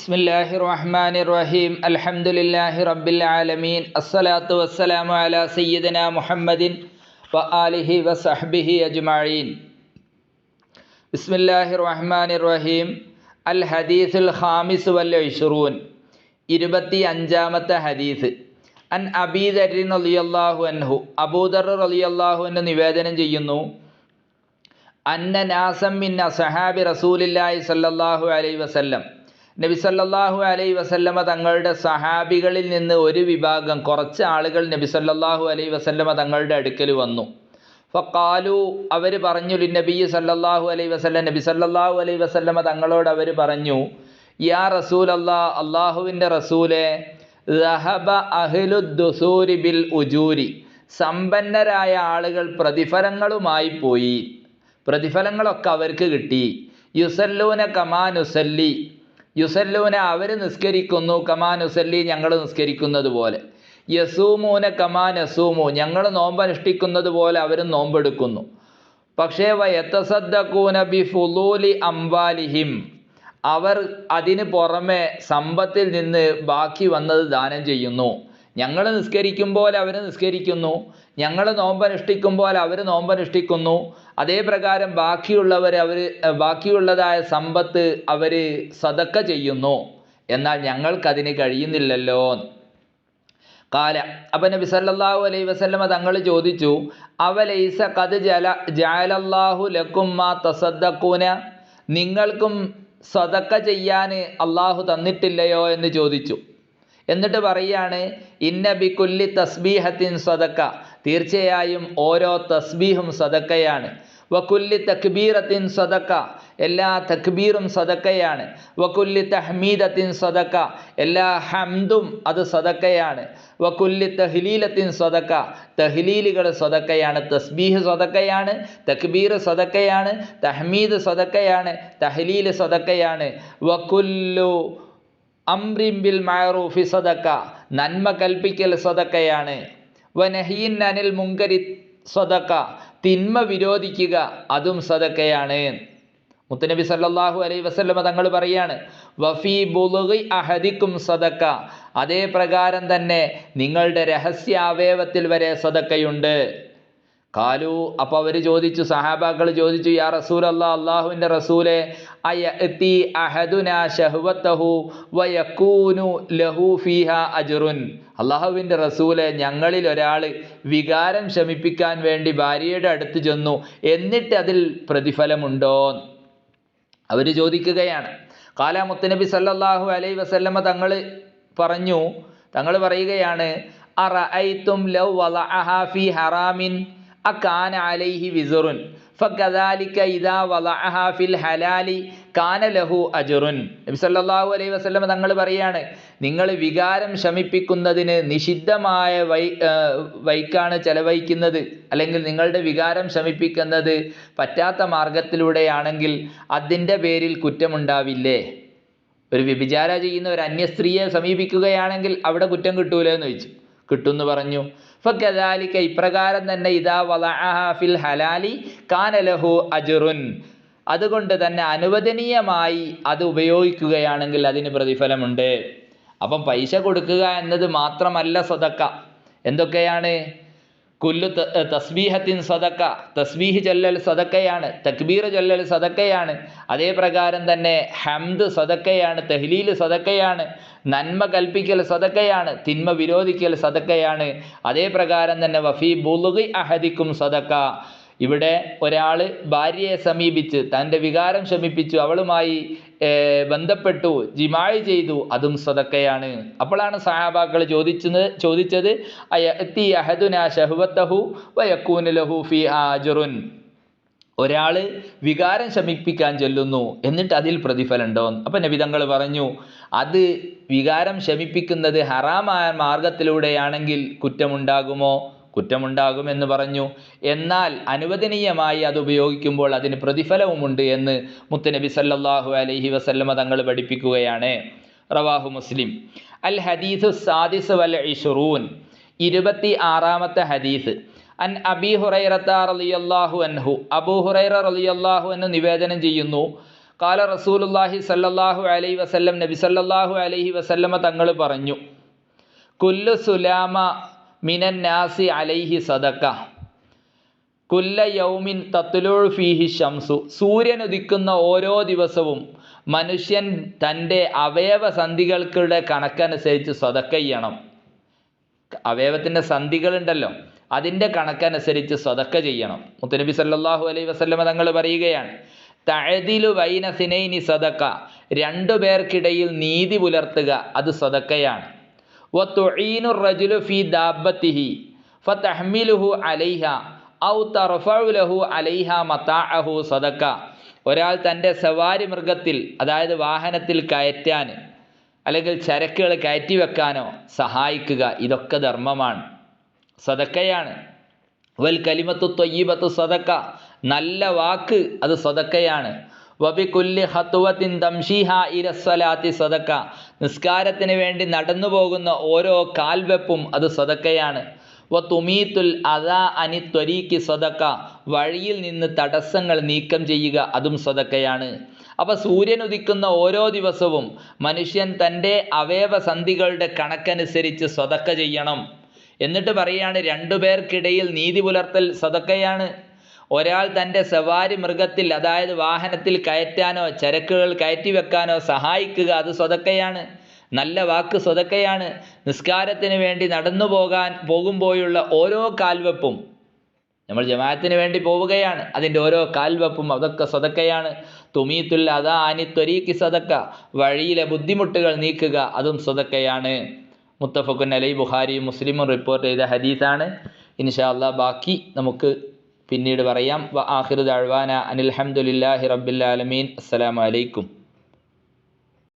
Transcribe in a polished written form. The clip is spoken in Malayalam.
ബിസ്മില്ലാഹിർ റഹ്മാനിർ റഹീം അൽഹംദുലില്ലാഹി റബ്ബിൽ ആലമീൻ അസ്സലാത്തു വസ്സലാമു അലാ സയ്യിദിനാ മുഹമ്മദിൻ വ ആലിഹി വസഹ്ബിഹി അജ്മഈൻ. ബിസ്മില്ലാഹിർ റഹ്മാനിർ റഹീം. അൽ ഹദീസുൽ ഖാമിസ് വൽ ഇശ്റൂൻ, 25-ാമത്തെ ഹദീസ്. അൻ അബീ ദർർ റളിയല്ലാഹു അൻഹു, അബൂദർ റളിയല്ലാഹു അൻഹു നിവേദനം ചെയ്യുന്നു, അന്ന നാസം മിൻ അസ്ഹാബി റസൂലില്ലാഹി സ്വല്ലല്ലാഹു അലൈഹി വസല്ലം, നബി സല്ലല്ലാഹു അലൈഹി വസല്ലമ തങ്ങളുടെ സഹാബികളിൽ നിന്ന് ഒരു വിഭാഗം, കുറച്ച് ആളുകൾ നബി സല്ലല്ലാഹു അലൈഹി വസല്ലമ തങ്ങളുടെ അടുക്കൽ വന്നു. ഫഖാലു, അവർ പറഞ്ഞു, ലിന്നബി സല്ലല്ലാഹു അലൈഹി വസല്ലം, നബി സല്ലല്ലാഹു അലൈഹി വസല്ലമ തങ്ങളോട് അവർ പറഞ്ഞു, യാ റസൂലല്ലാഹ്, അള്ളാഹുവിൻ്റെ റസൂലേ, ദഹബ അഹ്ലുദ്ദുസൂരി ബിൽ ഉജൂരി, സമ്പന്നരായ ആളുകൾ പ്രതിഫലങ്ങളുമായി പോയി, പ്രതിഫലങ്ങളൊക്കെ അവർക്ക് കിട്ടി. യുസല്ലൂന കമാ നുസല്ലി, യുസല്ലൂന അവർ നിസ്കരിക്കുന്നു, കമാ നുസല്ലി ഞങ്ങൾ നിസ്കരിക്കുന്നത് പോലെ. യസൂമൂന കമാ നസൂമു, ഞങ്ങൾ നോമ്പനുഷ്ഠിക്കുന്നത് പോലെ അവരും നോമ്പെടുക്കുന്നു. പക്ഷേ വയത്തസദ്ദഖൂന ബി ഫുളൂലി അംവാലിഹിം, അവർ അതിന് പുറമെ സമ്പത്തിൽ നിന്ന് ബാക്കി വന്നത് ദാനം ചെയ്യുന്നു. ഞങ്ങൾ നിസ്കരിക്കും പോലെ അവർ നിസ്കരിക്കുന്നു, ഞങ്ങൾ നോമ്പനുഷ്ഠിക്കും പോലെ അവർ നോമ്പനുഷ്ഠിക്കുന്നു. അതേ പ്രകാരം ബാക്കിയുള്ളതായ സമ്പത്ത് അവർ സദക്ക ചെയ്യുന്നു. എന്നാൽ ഞങ്ങൾക്കതിന് കഴിയുന്നില്ലല്ലോ. കാല, അപ്പം നബി സല്ലല്ലാഹു അലൈഹി വസല്ലമ തങ്ങൾ ചോദിച്ചു, അവലൈസ ഖദ് ജഅലല്ലാഹു ലക്കും മാ തസദ്ദഖൂന, നിങ്ങൾക്കും സദക്ക ചെയ്യാൻ അള്ളാഹു തന്നിട്ടില്ലയോ എന്ന് ചോദിച്ചു. എന്നിട്ട് പറയാണ്, ഇന്ന ബികുല്ലി തസ്ബീഹത്തിൻ സദക്ക, തീർച്ചയായും ഓരോ തസ്ബീഹും സദക്കയാണ്. വകുല്ലി തക്ബീറത്തിൻ സദക്ക, എല്ലാ തക്ബീറും സദക്കയാണ്. വകുല്ലി തഹ്മീദത്തിൻ സദക്ക, എല്ലാ ഹംദും അത് സദക്കയാണ്. വകുല്ലി തഹ്ലീലത്തിൻ സദക്ക, തഹ്ലീലുകൾ സദക്കയാണ്. തസ്ബീഹ് സദക്കയാണ്, തക്ബീർ സദക്കയാണ്, തഹ്മീദ് സദക്കയാണ്, തഹ്ലീൽ സദക്കയാണ്. വകുല്ലു അംറിൻ ബിൽ മഅറൂഫി സദക്ക, നന്മ കൽപ്പിക്കൽ സദക്കയാണ്. വനഹീൻ അനിൽ മുങ്കരി സദക്ക, തിന്മ വിരോധിക്കുക അതും സദക്കയാണ്. മുത്തനബി സല്ലല്ലാഹു അലൈഹി വസല്ലമ തങ്ങൾ പറയാണ്, വഫീ ബുളുഗി അഹദിക്കും സദക്ക, അതേ പ്രകാരം തന്നെ നിങ്ങളുടെ രഹസ്യ അവയവത്തിൽ വരെ സദക്കയുണ്ട്. കാലു, അപ്പോൾ അവർ ചോദിച്ചു, സഹാബാക്കൾ ചോദിച്ചു, യാ റസൂലല്ലാഹ്, അള്ളാഹുവിൻ്റെ റസൂലെ, അയഅതി അഹദുനാ ശഹ്വതഹു വയകൂനു ലഹു ഫീഹാ അജ്റുൻ, അള്ളാഹുവിൻ്റെ റസൂലെ, ഞങ്ങളിൽ ഒരാൾ വികാരം ശമിപ്പിക്കാൻ വേണ്ടി ഭാര്യയുടെ അടുത്ത് ചെന്നു, എന്നിട്ട് അതിൽ പ്രതിഫലമുണ്ടോ? അവർ ചോദിക്കുകയാണ്. കാല, മുത്തനബി സല്ലല്ലാഹു അലൈഹി വസല്ലമ തങ്ങൾ പറയുകയാണ്, അറഅയ്തും ലൗ വളഅഹാ ഫീ ഹറാമിൻ അകാന അലൈഹി വിസ്റുൻ ഫകദാലിക ഇദാ വളഅഹാ ഫിൽ ഹലാലി കാന ലഹു അജ്റുൻ. നബി സല്ലല്ലാഹു അലൈഹി വസല്ലം തങ്ങൾ പറയാണ്, നിങ്ങൾ വികാരം ശമിപ്പിക്കുന്നതിന് നിഷിദ്ധമായ വഴിക്കാണ് ചെലവഴിക്കുന്നത്, അല്ലെങ്കിൽ നിങ്ങളുടെ വികാരം ശമിപ്പിക്കുന്നത് പറ്റാത്ത മാർഗത്തിലൂടെയാണെങ്കിൽ അതിൻ്റെ പേരിൽ കുറ്റമുണ്ടാവില്ലേ? ഒരു വ്യഭിചാര ചെയ്യുന്ന ഒരു അന്യ സ്ത്രീയെ സമീപിക്കുകയാണെങ്കിൽ അവിടെ കുറ്റം കിട്ടൂലേ എന്ന് ചോദിച്ചു. കിട്ടുമെന്ന് പറഞ്ഞു. ഫകദാലിക, ഇപ്രകാരം തന്നെ, ഇദാ വളഅഹാ ഫിൽ ഹലാലി കാന ലഹു അജ്റുൻ, അതുകൊണ്ട് തന്നെ അനുവദനീയമായി അത് ഉപയോഗിക്കുകയാണെങ്കിൽ അതിന് പ്രതിഫലമുണ്ട്. അപ്പം പൈസ കൊടുക്കുക എന്നത് മാത്രമല്ല സദക്ക. എന്തൊക്കെയാണ്? കുല്ലു തസ്ബീഹത്തിൻ സദക്ക, തസ്ബീഹ് ചൊല്ലൽ സദക്കയാണ്, തക്ബീർ ചൊല്ലൽ സദക്കയാണ്. അതേ പ്രകാരം തന്നെ ഹംദ് സദക്കയാണ്, തഹ്ലീൽ സദക്കയാണ്, നന്മ കൽപ്പിക്കൽ സദക്കയാണ്, തിന്മ വിരോധിക്കൽ സദക്കയാണ്. അതേ പ്രകാരം തന്നെ വഫീ ബുളുഗി അഹദിക്കും സദക്ക, ഇവിടെ ഒരാൾ ഭാര്യയെ സമീപിച്ച് തൻ്റെ വികാരം ശമിപ്പിച്ചു, അവളുമായി ബന്ധപ്പെട്ടു, ജിമാഅ് ചെയ്തു, അതും സദക്കയാണ്. അപ്പോഴാണ് സഹാബാക്കൾ ചോദിച്ചത് അയഅതി അഹദുനാ ശഹ്വതഹു വയകൂനു ലഹു ഫീഹാ അജ്റുൻ, ഒരാൾ വികാരം ശമിപ്പിക്കാൻ ചൊല്ലുന്നു, എന്നിട്ട് അതിൽ പ്രതിഫലമുണ്ടോ? അപ്പം നബി തങ്ങൾ പറഞ്ഞു, അത് വികാരം ശമിപ്പിക്കുന്നത് ഹറാമായ മാർഗത്തിലൂടെയാണെങ്കിൽ കുറ്റമുണ്ടാകുമോ? കുറ്റമുണ്ടാകുമെന്ന് പറഞ്ഞു. എന്നാൽ അനുവദനീയമായി അത് ഉപയോഗിക്കുമ്പോൾ അതിന് പ്രതിഫലവുമുണ്ട് എന്ന് മുത്തനബി സല്ലല്ലാഹു അലൈഹി വസല്ലമ തങ്ങൾ പഠിപ്പിക്കുകയാണ്. റവാഹു മുസ്ലിം. അൽ ഹദീസു സാദിസ് വൽ ഇശ്റൂൻ, 26-ാമത്തെ ഹദീസ്. അൻ അബീ ഹുറൈറത റളിയല്ലാഹു അൻഹു, അബൂ ഹുറൈറ റളിയല്ലാഹു അൻഹു നിവേദനം ചെയ്യുന്നു, ഖാല റസൂലുള്ളാഹി സല്ലല്ലാഹു അലൈഹി വസല്ലം, നബി സല്ലല്ലാഹു അലൈഹി വസല്ലമ തങ്ങൾ പറഞ്ഞു, കുല്ലു സുലാമ മിനൻ നാസി അലൈഹി സദക്ക കുല്ല യൗമിൻ തത്ലുഉ ഫീഹി ശംസു. സൂര്യൻ ഉദിക്കുന്ന ഓരോ ദിവസവും മനുഷ്യൻ തൻ്റെ അവയവസന്ധികൾക്കുള്ള കണക്കനുസരിച്ച് സദക്ക ചെയ്യണം. അവയവത്തിൻ്റെ സന്ധികളുണ്ടല്ലോ, അതിൻ്റെ കണക്കനുസരിച്ച് സദക്ക ചെയ്യണം. മുത്തുനബി സല്ലല്ലാഹു അലൈഹി വസല്ലമ തങ്ങൾ പറയുകയാണ്, തഅദിലു ബൈന സിനൈനി സദക്ക, രണ്ടു പേർക്കിടയിൽ നീതി പുലർത്തുക അത് സദക്കയാണ്. വതുഈനു റജുലു ഫീ ദാബത്തിഹി ഫതഹ്മിലുഹു അലൈഹ ഔ തർഫഉ ലഹു അലൈഹ മതാഅഹു സദക്ക. ഒരാൾ തൻ്റെ സവാരി മൃഗത്തിൽ, അതായത് വാഹനത്തിൽ കയറ്റാൻ അല്ലെങ്കിൽ ചരക്കുകൾ കയറ്റി വെക്കാനോ സഹായിക്കുക, ഇതൊക്കെ ധർമ്മമാണ്, സദക്കയാണ്. വൽ കലിമത്തു ത്വയ്യിബത്തു സദക്ക, നല്ല വാക്ക് അത് സദക്കയാണ്. വബികുല്ലി ഖത്വത്തിൻ തംശീഹാ ഇലസ്സലാത്തി സദക്ക, നിസ്കാരത്തിന് വേണ്ടി നടന്നു പോകുന്ന ഓരോ കാൽവെപ്പും അത് സദക്കയാണ്. വതുമീത്തുൽ അദാ അനി ത്വരീഖി സദക്ക, വഴിയിൽ നിന്ന് തടസ്സങ്ങൾ നീക്കം ചെയ്യുക അതും സദക്കയാണ്. അപ്പോൾ സൂര്യൻ ഉദിക്കുന്ന ഓരോ ദിവസവും മനുഷ്യൻ തൻ്റെ അവയവസന്ധികളുടെ കണക്കനുസരിച്ച് സദക്ക ചെയ്യണം. എന്നിട്ട് പറയാണ്, രണ്ടു പേർക്കിടയിൽ നീതി പുലർത്തൽ സദക്കയാണ്. ഒരാൾ തൻ്റെ സവാരി മൃഗത്തിൽ, അതായത് വാഹനത്തിൽ കയറ്റാനോ ചരക്കുകൾ കയറ്റി വെക്കാനോ സഹായിക്കുക അത് സദക്കയാണ്. നല്ല വാക്ക് സദക്കയാണ്. നിസ്കാരത്തിന് വേണ്ടി നടന്നു പോകുമ്പോഴുള്ള ഓരോ കാൽവെപ്പും, നമ്മൾ ജമാഅത്തിന് വേണ്ടി പോവുകയാണ്, അതിൻ്റെ ഓരോ കാൽവെപ്പും അതൊക്കെ സദക്കയാണ്. തുമീത്തുൽ അദാ അനി ത്വരീഖി സദക്ക, വഴിയിലെ ബുദ്ധിമുട്ടുകൾ നീക്കുക അതും സദക്കയാണ്. മുത്തഫഖുൻ അലൈഹി, ബുഖാരിയും മുസ്ലിമും റിപ്പോർട്ട് ചെയ്ത ഹദീസാണ്. ഇൻഷാ അല്ലാഹ് ബാക്കി നമുക്ക് പിന്നീട് പറയാം. വ ആഖിറു ദഅ്വാന അനിൽ ഹംദുലില്ലാഹി റബ്ബിൽ ആലമീൻ. അസ്സലാമു അലൈക്കും.